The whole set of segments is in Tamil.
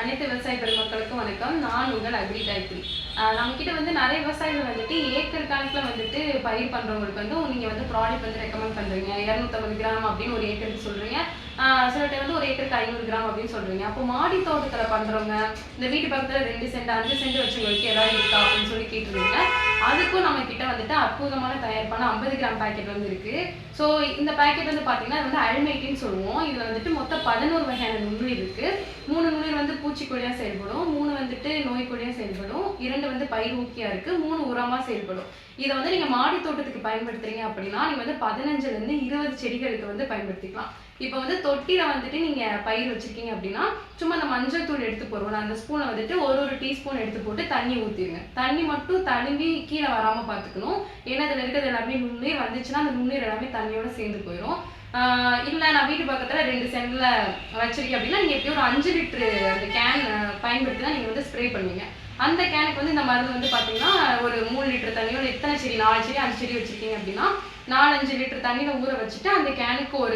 அனைத்து விவசாய பெருமக்களுக்கும் வணக்கம். நான் உங்கள் அக்ரி டைப்ரி. நம்ம கிட்ட வந்து நிறைய விவசாயிகள் வந்துட்டு ஏக்கர் கணக்கில் வந்துட்டு பயிர் பண்ணுறவங்களுக்கு வந்து நீங்கள் வந்து ப்ராடக்ட் வந்து ரெக்கமெண்ட் பண்ணுறீங்க. 250 கிராம் அப்படின்னு ஒரு ஏக்கருக்கு சொல்கிறீங்க. சில டைம் வந்து ஒரு ஏக்கருக்கு 500 கிராம் அப்படின்னு சொல்கிறீங்க. அப்போ மாடி தோட்டத்தில் பண்ணுறவங்க, இந்த வீட்டு பக்கத்தில் 2 சென்ட் 5 சென்ட் வச்சவங்களுக்கு ஏதாவது இருக்கா அப்படின்னு சொல்லி கேட்டுருவீங்க. அதுக்கும் நம்ம கிட்ட வந்துட்டு அற்புதமான தயாரிப்பான 50 கிராம் பேக்கெட் வந்து இருக்கு. ஸோ இந்த பேக்கெட் வந்து பார்த்தீங்கன்னா இது வந்து அல்மைட்டின்னு சொல்லுவோம். இதில் வந்துட்டு மொத்தம் 11 வகையான நுண்ணுயிர் இருக்கு. 3 நுண்ணுயிர் வந்து பூச்சிக்கொல்லியாக செயல்படும், 3 வந்துட்டு நோய்க்கொல்லியாக செயல்படும், 2 வந்து பயிர் ஊக்கியா இருக்கு, 3 உரமா செயல்படும். இதை வந்து நீங்க மாடி தோட்டத்துக்கு பயன்படுத்துறீங்க அப்படின்னா நீங்க வந்து 15ல இருந்து 20 செடிகளுக்கு வந்து பயன்படுத்திக்கலாம். இப்போ வந்து தொட்டில வந்துட்டு நீங்க பயிர் வச்சிருக்கீங்க அப்படின்னா சும்மா அந்த மஞ்சள் தூள் எடுத்து போடுவோம், அந்த ஸ்பூனை வந்துட்டு ஒரு டீஸ்பூன் எடுத்து போட்டு தண்ணி ஊற்றிடுங்க. தண்ணி மட்டும் தழுவி கீழே வராமல் பார்த்துக்கணும். ஏன்னா அதில் இருக்கிறது எல்லாமே நுண்ணீர் வந்துச்சுன்னா அந்த நுண்ணீர் எல்லாமே தண்ணியோட சேர்ந்து போயிடும். இல்லை நான் வீட்டு பக்கத்தில் 2 சென்ட்ல வச்சிருக்கேன் அப்படின்னா நீங்கள் எப்படியும் ஒரு 5 லிட்டரு அந்த கேன் பயன்படுத்தி தான் நீங்கள் வந்து ஸ்ப்ரே பண்ணுவீங்க. அந்த கேனுக்கு வந்து இந்த மருந்து வந்து பார்த்தீங்கன்னா ஒரு 3 லிட்டர் தண்ணியோ எத்தனை செடி 4 செடி 5 செடி வச்சிருக்கீங்க அப்படின்னா 4-5 லிட்டர் தண்ணியில் ஊற வச்சுட்டு அந்த கேனுக்கு ஒரு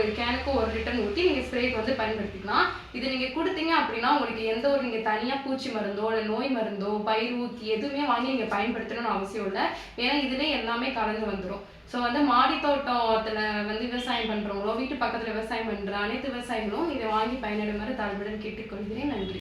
லிட்டர் ஊற்றி நீங்கள் ஸ்ப்ரேக்கு வந்து பயன்படுத்திக்கலாம். இது நீங்கள் கொடுத்தீங்க அப்படின்னா உங்களுக்கு எந்த ஒரு நீங்கள் தனியாக பூச்சி மருந்தோ இல்லை நோய் மருந்தோ பயிர் ஊற்றி எதுவுமே வாங்கி நீங்கள் பயன்படுத்தணும்னு அவசியம் இல்லை. ஏன்னா இதுலேயே எல்லாமே கலந்து வந்துடும். ஸோ வந்து மாடி தோட்டத்தில் வந்து விவசாயம் பண்ணுறவங்களோ வீட்டு பக்கத்தில் விவசாயம் பண்ணுற அனைத்து விவசாயிகளும் இதை வாங்கி பயனடைமாறு தாழ்வுடன் கேட்டுக்கொள்கிறேன். நன்றி.